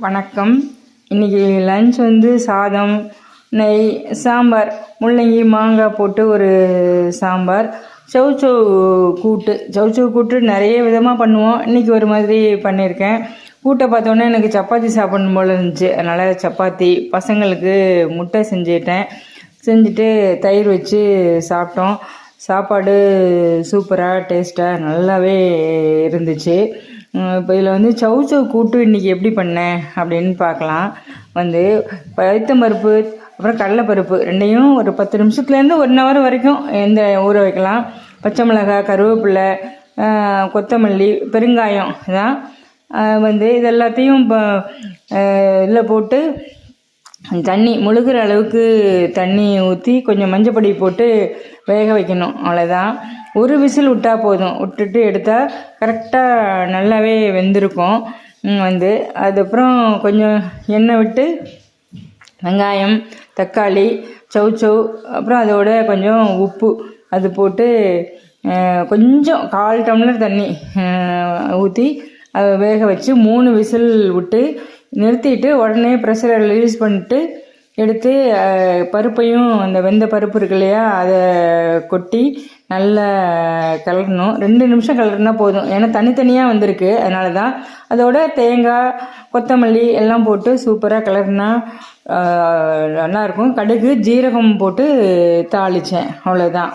வணக்கம். இன்றைக்கி லஞ்ச் சாதம், நெய், சாம்பார், முள்ளங்கி மாங்காய் போட்டு ஒரு சாம்பார், சௌச்சௌ கூட்டு நிறைய விதமாக பண்ணுவோம். இன்றைக்கி ஒரு மாதிரி பண்ணியிருக்கேன். கூட்டை பார்த்தோன்னே எனக்கு சப்பாத்தி சாப்பிடணும் போல் இருந்துச்சு. அதனால் சப்பாத்தி, பசங்களுக்கு முட்டை செஞ்சுட்டு தயிர் வச்சு சாப்பிட்டோம். சாப்பாடு சூப்பராக டேஸ்ட்டாக நல்லாவே இருந்துச்சு. இப்போ இதில் சௌச்சௌ கூட்டு இன்றைக்கி எப்படி பண்ணேன் அப்படின்னு பார்க்கலாம். பருப்பு அப்புறம் கடலைப்பருப்பு ரெண்டையும் ஒரு 10 நிமிஷத்துலேருந்து 1 ஹவர் வரைக்கும் ஊற வைக்கலாம். பச்சை மிளகாய், கருவேப்பிலை, கொத்தமல்லி, பெருங்காயம் தான் இது எல்லாத்தையும் இதில் போட்டு தண்ணி முழுகிற அளவுக்கு தண்ணி ஊற்றி கொஞ்சம் மஞ்சப்பொடி போட்டு வேக வைக்கணும். அவ்வளோதான். ஒரு விசில் விட்டால் போதும். விட்டுட்டு எடுத்தால் கரெக்டாக நல்லாவே வெந்திருக்கும். அதுக்கப்புறம் கொஞ்சம் எண்ணெய் விட்டு வெங்காயம், தக்காளி, சௌச்சௌ, அப்புறம் அதோட கொஞ்சம் உப்பு அது போட்டு கொஞ்சம் 1/4 டம்ளர் தண்ணி ஊற்றி அதை வேக வச்சு 3 விசில் விட்டு நிறுத்திட்டு உடனே ப்ரெஷரை ரிலீஸ் பண்ணிட்டு எடுத்து பருப்பையும் அந்த வெந்த பருப்பு இருக்கு இல்லையா, அதை கொட்டி நல்லா கிளறணும். 2 நிமிஷம் கிளறினா போதும். ஏன்னா தனித்தனியாக வந்திருக்கு, அதனால தான். அதோட தேங்காய், கொத்தமல்லி எல்லாம் போட்டு சூப்பராக கிளறினா நல்லாயிருக்கும். கடுகு, ஜீரகம் போட்டு தாளித்தேன். அவ்வளோதான்.